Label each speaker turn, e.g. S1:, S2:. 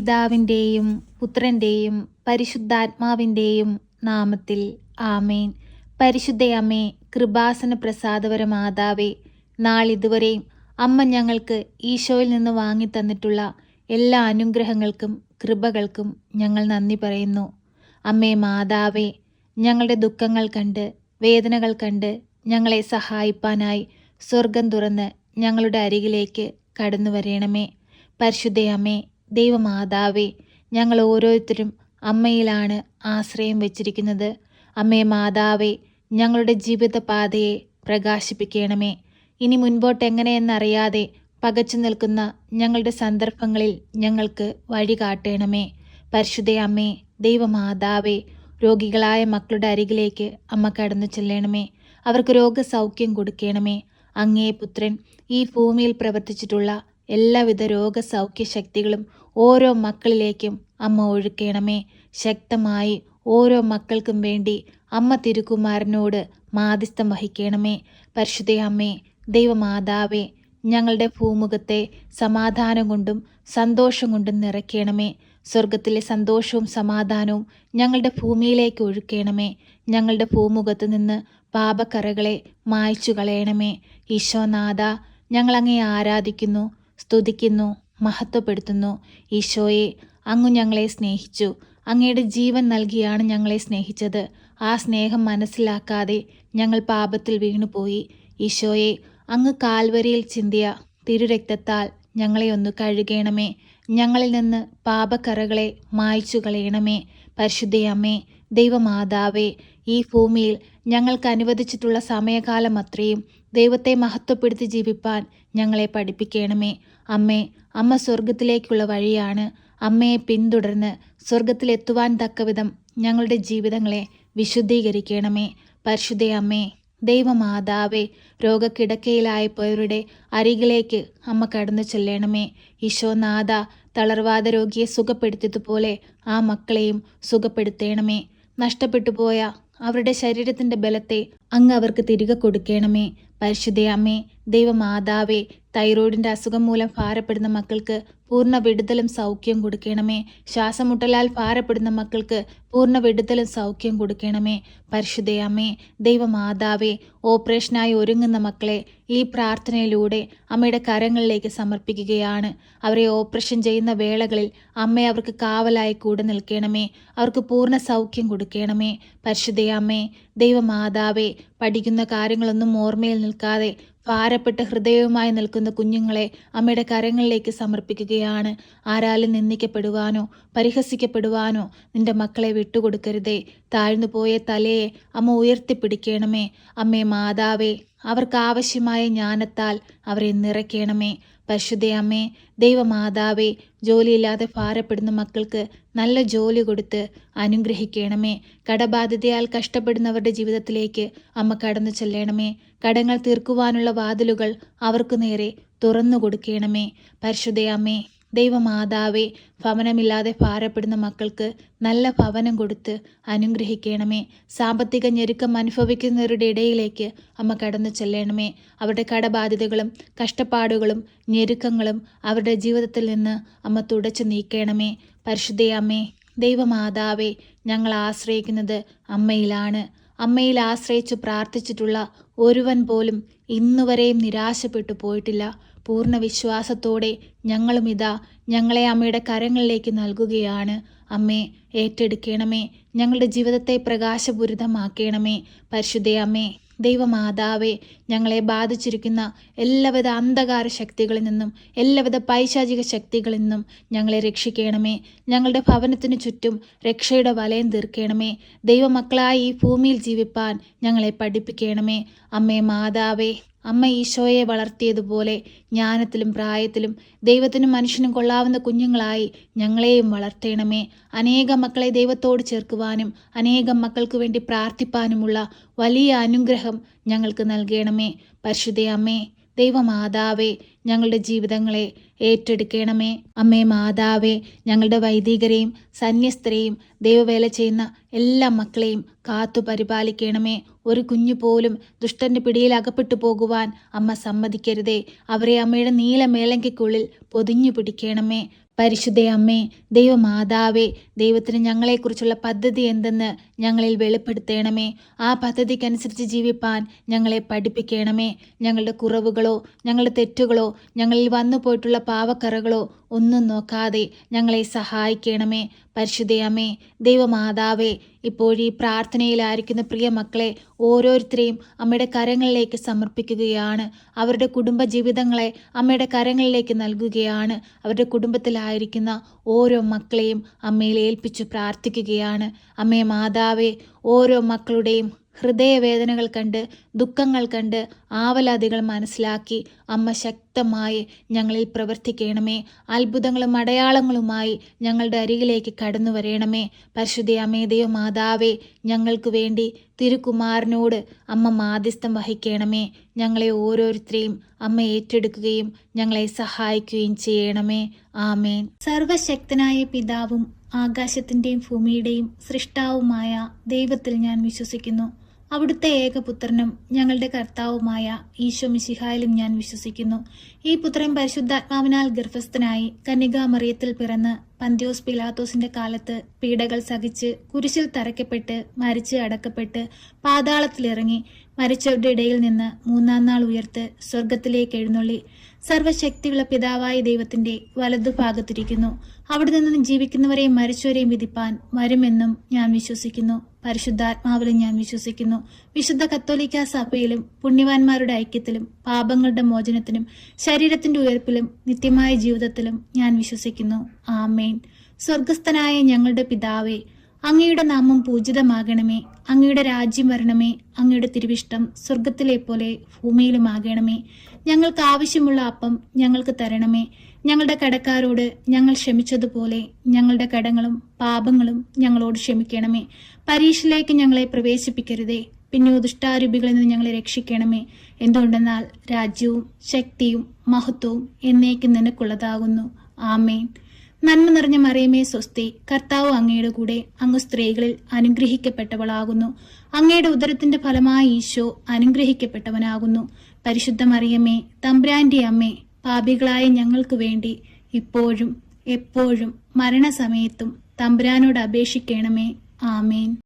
S1: പിതാവിൻ്റെയും പുത്രൻ്റെയും പരിശുദ്ധാത്മാവിൻ്റെയും നാമത്തിൽ ആമേൻ. പരിശുദ്ധയമ്മേ, കൃപാസന പ്രസാദപര മാതാവേ, നാളിതുവരെയും അമ്മ ഞങ്ങൾക്ക് ഈശോയിൽ നിന്ന് വാങ്ങിത്തന്നിട്ടുള്ള എല്ലാ അനുഗ്രഹങ്ങൾക്കും കൃപകൾക്കും ഞങ്ങൾ നന്ദി പറയുന്നു. അമ്മേ മാതാവേ, ഞങ്ങളുടെ ദുഃഖങ്ങൾ കണ്ട് വേദനകൾ കണ്ട് ഞങ്ങളെ സഹായിപ്പാനായി സ്വർഗം തുറന്ന് ഞങ്ങളുടെ അരികിലേക്ക് കടന്നു വരേണമേ. പരിശുദ്ധയമ്മേ, ദൈവമാതാവേ, ഞങ്ങൾ ഓരോരുത്തരും അമ്മയിലാണ് ആശ്രയം വച്ചിരിക്കുന്നത്. അമ്മേ മാതാവേ, ഞങ്ങളുടെ ജീവിത പാതയെ പ്രകാശിപ്പിക്കണമേ. ഇനി മുൻപോട്ട് എങ്ങനെയെന്നറിയാതെ പകച്ചു നിൽക്കുന്ന ഞങ്ങളുടെ സന്ദർഭങ്ങളിൽ ഞങ്ങൾക്ക് വഴി കാട്ടണമേ. പരിശുദ്ധയമ്മേ, ദൈവമാതാവേ, രോഗികളായ മക്കളുടെ അരികിലേക്ക് അമ്മ കടന്നു ചെല്ലണമേ. അവർക്ക് രോഗസൗഖ്യം കൊടുക്കണമേ. അങ്ങേ പുത്രൻ ഈ ഭൂമിയിൽ പ്രവർത്തിച്ചിട്ടുള്ള എല്ലാവിധ രോഗസൗഖ്യ ശക്തികളും ഓരോ മക്കളിലേക്കും അമ്മ ഒഴുക്കണമേ. ശക്തമായി ഓരോ മക്കൾക്കും വേണ്ടി അമ്മ തിരുക്കുമാരനോട് മാധ്യസ്ഥം വഹിക്കണമേ. പരിശുദ്ധയമ്മേ, ദൈവമാതാവേ, ഞങ്ങളുടെ ഭൂമുഖത്തെ സമാധാനം കൊണ്ടും സന്തോഷം കൊണ്ടും നിറയ്ക്കണമേ. സ്വർഗത്തിലെ സന്തോഷവും സമാധാനവും ഞങ്ങളുടെ ഭൂമിയിലേക്ക് ഒഴുക്കണമേ. ഞങ്ങളുടെ ഭൂമുഖത്ത് നിന്ന് പാപക്കറകളെ മായ്ച്ചു കളയണമേ. ഈശോനാഥ, ഞങ്ങളങ്ങയെ ആരാധിക്കുന്നു, സ്തുതിക്കുന്നു, മഹത്വപ്പെടുത്തുന്നു. ഈശോയെ, അങ്ങ് ഞങ്ങളെ സ്നേഹിച്ചു. അങ്ങയുടെ ജീവൻ നൽകിയാണ് ഞങ്ങളെ സ്നേഹിച്ചത്. ആ സ്നേഹം മനസ്സിലാക്കാതെ ഞങ്ങൾ പാപത്തിൽ വീണുപോയി. ഈശോയെ, അങ്ങ് കാൽവരിയിൽ ചിന്തിയ തിരുരക്തത്താൽ ഞങ്ങളെ ഒന്ന് കഴുകണമേ. ഞങ്ങളിൽ നിന്ന് പാപക്കറകളെ മായ്ച്ചു കളയണമേ. പരിശുദ്ധയമ്മേ, ദൈവമാതാവേ, ഈ ഭൂമിയിൽ ഞങ്ങൾക്ക് അനുവദിച്ചിട്ടുള്ള സമയകാലം അത്രയും ദൈവത്തെ മഹത്വപ്പെടുത്തി ജീവിപ്പാൻ ഞങ്ങളെ പഠിപ്പിക്കണമേ. അമ്മേ, അമ്മ സ്വർഗത്തിലേക്കുള്ള വഴിയാണ്. അമ്മയെ പിന്തുടർന്ന് സ്വർഗത്തിലെത്തുവാൻ തക്കവിധം ഞങ്ങളുടെ ജീവിതങ്ങളെ വിശുദ്ധീകരിക്കണമേ. പരിശുദ്ധയമ്മേ, ദൈവമാതാവേ, രോഗക്കിടക്കയിലായപ്പോയവരുടെ അരികിലേക്ക് അമ്മ കടന്നു ചെല്ലണമേ. ഈശോനാഥ, തളർവാദ രോഗിയെ സുഖപ്പെടുത്തിയതുപോലെ ആ മക്കളെയും സുഖപ്പെടുത്തണമേ. നഷ്ടപ്പെട്ടു പോയ അവരുടെ ശരീരത്തിൻ്റെ ബലത്തെ അങ്ങ് അവർക്ക് തിരികെ കൊടുക്കണമേ. പരിശുദ്ധയമ്മേ, ദൈവമാതാവേ, തൈറോയിഡിൻ്റെ അസുഖം മൂലം ഭാരപ്പെടുന്ന മക്കൾക്ക് പൂർണ്ണ വിടുതലും സൗഖ്യം കൊടുക്കണമേ. ശ്വാസമുട്ടലാൽ ഭാരപ്പെടുന്ന മക്കൾക്ക് പൂർണ്ണ വിടുതലും സൗഖ്യം കൊടുക്കണമേ. പരിശുദ്ധയമ്മേ, ദൈവമാതാവേ, ഓപ്പറേഷനായി ഒരുങ്ങുന്ന മക്കളെ ഈ പ്രാർത്ഥനയിലൂടെ അമ്മയുടെ കരങ്ങളിലേക്ക് സമർപ്പിക്കുകയാണ്. അവരെ ഓപ്പറേഷൻ ചെയ്യുന്ന വേളകളിൽ അമ്മ അവർക്ക് കാവലായി കൂടെ നിൽക്കണമേ. അവർക്ക് പൂർണ്ണ സൗഖ്യം കൊടുക്കണമേ. പരിശുദ്ധയമ്മേ, ദൈവമാതാവേ, പഠിക്കുന്ന കാര്യങ്ങളൊന്നും ഓർമ്മയിൽ നിൽക്കാതെ ഭാരപ്പെട്ട ഹൃദയവുമായി നിൽക്കുന്ന കുഞ്ഞുങ്ങളെ അമ്മയുടെ കരങ്ങളിലേക്ക് സമർപ്പിക്കുകയാണ്. ആരാലും നിന്ദിക്കപ്പെടുവാനോ പരിഹസിക്കപ്പെടുവാനോ നിന്റെ മക്കളെ വിട്ടുകൊടുക്കരുതേ. താഴ്ന്നു പോയ തലയെ അമ്മ ഉയർത്തിപ്പിടിക്കണമേ. അമ്മേ മാതാവേ, അവർക്ക് ആവശ്യമായ ജ്ഞാനത്താൽ അവരെ നിറയ്ക്കണമേ. പരിശുദ്ധയമ്മേ, ദൈവമാതാവേ, ജോലിയില്ലാതെ ഭാരപ്പെടുന്ന മക്കൾക്ക് നല്ല ജോലി കൊടുത്ത് അനുഗ്രഹിക്കണമേ. കടബാധ്യതയാൽ കഷ്ടപ്പെടുന്നവരുടെ ജീവിതത്തിലേക്ക് അമ്മ കടന്നു ചെല്ലണമേ. കടങ്ങൾ തീർക്കുവാനുള്ള വാതിലുകൾ അവർക്ക് നേരെ തുറന്നു കൊടുക്കണമേ. പരിശുദ്ധയമ്മേ, ദൈവമാതാവേ, ഭവനമില്ലാതെ ഭാരപ്പെടുന്ന മക്കൾക്ക് നല്ല ഭവനം കൊടുത്ത് അനുഗ്രഹിക്കണമേ. സാമ്പത്തിക ഞെരുക്കം അനുഭവിക്കുന്നവരുടെ ഇടയിലേക്ക് അമ്മ കടന്നു ചെല്ലണമേ. അവരുടെ കടബാധ്യതകളും കഷ്ടപ്പാടുകളും ഞെരുക്കങ്ങളും അവരുടെ ജീവിതത്തിൽ നിന്ന് അമ്മ തുടച്ചു നീക്കണമേ. പരിശുദ്ധയമ്മേ, ദൈവമാതാവേ, ഞങ്ങൾ ആശ്രയിക്കുന്നത് അമ്മയിലാണ്. അമ്മയിൽ ആശ്രയിച്ചു പ്രാർത്ഥിച്ചിട്ടുള്ള ഒരുവൻ പോലും ഇന്നുവരെയും നിരാശപ്പെട്ടു പോയിട്ടില്ല. പൂർണ്ണ വിശ്വാസത്തോടെ ഞങ്ങളും ഇതാ ഞങ്ങളെ അമ്മയുടെ കരങ്ങളിലേക്ക് നൽകുകയാണ്. അമ്മേ, ഏറ്റെടുക്കണമേ. ഞങ്ങളുടെ ജീവിതത്തെ പ്രകാശപൂരിതമാക്കണമേ. പരിശുദ്ധയമ്മേ, ദൈവമാതാവേ, ഞങ്ങളെ ബാധിച്ചിരിക്കുന്ന എല്ലാവിധ അന്ധകാര ശക്തികളിൽ നിന്നും എല്ലാവിധ പൈശാചിക ശക്തികളിൽ നിന്നും ഞങ്ങളെ രക്ഷിക്കണമേ. ഞങ്ങളുടെ ഭവനത്തിന് ചുറ്റും രക്ഷയുടെ വലയം തീർക്കണമേ. ദൈവമക്കളായി ഈ ഭൂമിയിൽ ജീവിപ്പാൻ ഞങ്ങളെ പഠിപ്പിക്കണമേ. അമ്മേ മാതാവേ, അമ്മ ഈശോയെ വളർത്തിയതുപോലെ ജ്ഞാനത്തിലും പ്രായത്തിലും ദൈവത്തിനും മനുഷ്യനും കൊള്ളാവുന്ന കുഞ്ഞുങ്ങളായി ഞങ്ങളെയും വളർത്തണമേ. അനേകം മക്കളെ ദൈവത്തോട് ചേർക്കുവാനും അനേകം മക്കൾക്ക് വേണ്ടി പ്രാർത്ഥിപ്പാനുമുള്ള വലിയ അനുഗ്രഹം ഞങ്ങൾക്ക് നൽകണമേ. പരിശുദ്ധയമ്മേ, ദൈവമാതാവേ, ഞങ്ങളുടെ ജീവിതങ്ങളെ ഏറ്റെടുക്കണമേ. അമ്മേ മാതാവേ, ഞങ്ങളുടെ വൈദികരെയും സന്യസ്തരെയും ദൈവവേല ചെയ്യുന്ന എല്ലാ മക്കളെയും കാത്തു പരിപാലിക്കണമേ. ഒരു കുഞ്ഞു പോലും ദുഷ്ടന്റെ പിടിയിൽ അകപ്പെട്ടു പോകുവാൻ അമ്മ സമ്മതിക്കരുതേ. അവരെ അമ്മയുടെ നീല മേലങ്കയ്ക്കുള്ളിൽ പൊതിഞ്ഞു പിടിക്കണമേ. പരിശുദ്ധ അമ്മേ, ദൈവമാതാവേ, ദൈവത്തിന് ഞങ്ങളെക്കുറിച്ചുള്ള പദ്ധതി എന്തെന്ന് ഞങ്ങളിൽ വെളിപ്പെടുത്തണമേ. ആ പദ്ധതിക്കനുസരിച്ച് ജീവിപ്പാൻ ഞങ്ങളെ പഠിപ്പിക്കണമേ. ഞങ്ങളുടെ കുറവുകളോ ഞങ്ങളുടെ തെറ്റുകളോ ഞങ്ങളിൽ വന്നു പോയിട്ടുള്ള പാവക്കറകളോ ഒന്നും നോക്കാതെ ഞങ്ങളെ സഹായിക്കണമേ. പരിശുദ്ധ അമ്മേ, ദൈവമാതാവേ, ഇപ്പോഴീ പ്രാർത്ഥനയിലായിരിക്കുന്ന പ്രിയ മക്കളെ ഓരോരുത്തരെയും അമ്മയുടെ കരങ്ങളിലേക്ക് സമർപ്പിക്കുകയാണ്. അവരുടെ കുടുംബ ജീവിതങ്ങളെ അമ്മയുടെ കരങ്ങളിലേക്ക് നൽകുകയാണ്. അവരുടെ കുടുംബത്തിലായിരിക്കുന്ന ഓരോ മക്കളെയും അമ്മയിൽ ഏൽപ്പിച്ചു പ്രാർത്ഥിക്കുകയാണ്. അമ്മേ മാതാവേ, ഓരോ മക്കളുടെയും ഹൃദയവേദനകൾ കണ്ട്, ദുഃഖങ്ങൾ കണ്ട്, ആവലാതികൾ മനസ്സിലാക്കി അമ്മ ശക്തമായി ഞങ്ങളിൽ പ്രവർത്തിക്കണമേ. അത്ഭുതങ്ങളും അടയാളങ്ങളുമായി ഞങ്ങളുടെ അരികിലേക്ക് കടന്നു വരണമേ. പരിശുദ്ധ അമ്മേ, ദൈവമാതാവേ, ഞങ്ങൾക്ക് വേണ്ടി തിരുക്കുമാരനോട് അമ്മ മാധ്യസ്ഥം വഹിക്കണമേ. ഞങ്ങളെ ഓരോരുത്തരെയും അമ്മ ഏറ്റെടുക്കുകയും ഞങ്ങളെ സഹായിക്കുകയും ചെയ്യണമേ. ആമേൻ. സർവശക്തനായ പിതാവും ആകാശത്തിൻ്റെയും ഭൂമിയുടെയും സൃഷ്ടാവുമായ ദൈവത്തിൽ ഞാൻ വിശ്വസിക്കുന്നു. അവിടുത്തെ ഏകപുത്രനും ഞങ്ങളുടെ കർത്താവുമായ ഈശോ മിശിഹായിലും ഞാൻ വിശ്വസിക്കുന്നു. ഈ പുത്രൻ പരിശുദ്ധാത്മാവിനാൽ ഗർഭസ്ഥനായി കന്യകാമറിയത്തിൽ പിറന്ന് പന്ത്യോസ് പിലാത്തോസിന്റെ കാലത്ത് പീഡകൾ സഹിച്ച് കുരിശിൽ തറയ്ക്കപ്പെട്ട് മരിച്ച് അടക്കപ്പെട്ട് പാതാളത്തിലിറങ്ങി മരിച്ചവരുടെ ഇടയിൽ നിന്ന് മൂന്നാം നാൾ ഉയർത്ത് സ്വർഗത്തിലേക്ക് എഴുന്നള്ളി സർവശക്തിയുള്ള പിതാവായ ദൈവത്തിന്റെ വലതുഭാഗത്തിരിക്കുന്നു. അവിടെ നിന്നും ജീവിക്കുന്നവരെയും മരിച്ചവരെയും വിധിപ്പാൻ വരുമെന്നും ഞാൻ വിശ്വസിക്കുന്നു. പരിശുദ്ധാത്മാവിലും ഞാൻ വിശ്വസിക്കുന്നു. വിശുദ്ധ കത്തോലിക്കാ സഭയിലും പുണ്യവാന്മാരുടെ ഐക്യത്തിലും പാപങ്ങളുടെ മോചനത്തിനും ശരീരത്തിന്റെ ഉയർപ്പിലും നിത്യമായ ജീവിതത്തിലും ഞാൻ വിശ്വസിക്കുന്നു. ആമേൻ. സ്വർഗസ്ഥനായ ഞങ്ങളുടെ പിതാവേ, അങ്ങയുടെ നാമം പൂജിതമാകണമേ. അങ്ങയുടെ രാജ്യം വരണമേ. അങ്ങയുടെ തിരുവിഷ്ടം സ്വർഗത്തിലെ പോലെ ഭൂമിയിലുമാകണമേ. ഞങ്ങൾക്ക് ആവശ്യമുള്ള അപ്പം ഞങ്ങൾക്ക് തരണമേ. ഞങ്ങളുടെ കടക്കാരോട് ഞങ്ങൾ ക്ഷമിച്ചതുപോലെ ഞങ്ങളുടെ കടങ്ങളും പാപങ്ങളും ഞങ്ങളോട് ക്ഷമിക്കണമേ. പരീക്ഷയിലേക്ക് ഞങ്ങളെ പ്രവേശിപ്പിക്കരുതേ, പിന്നെ ദുഷ്ടാരൂപികളിൽ നിന്ന് ഞങ്ങളെ രക്ഷിക്കണമേ. എന്തുകൊണ്ടെന്നാൽ രാജ്യവും ശക്തിയും മഹത്വവും എന്നേക്കും നിനക്കുള്ളതാകുന്നു. ആമേൻ. നന്മ നിറഞ്ഞ മറിയമേ സ്വസ്തി, കർത്താവ് അങ്ങയുടെ കൂടെ, അങ്ങ് സ്ത്രീകളിൽ അനുഗ്രഹിക്കപ്പെട്ടവളാകുന്നു. അങ്ങയുടെ ഉദരത്തിന്റെ ഫലമായി ഈശോ അനുഗ്രഹിക്കപ്പെട്ടവനാകുന്നു. പരിശുദ്ധ മറിയമേ, തമ്പുരാന്റെ അമ്മേ, പാപികളായ ഞങ്ങൾക്ക് വേണ്ടി ഇപ്പോഴും എപ്പോഴും മരണസമയത്തും തമ്പുരാനോട് അപേക്ഷിക്കണമേ. ആമേൻ.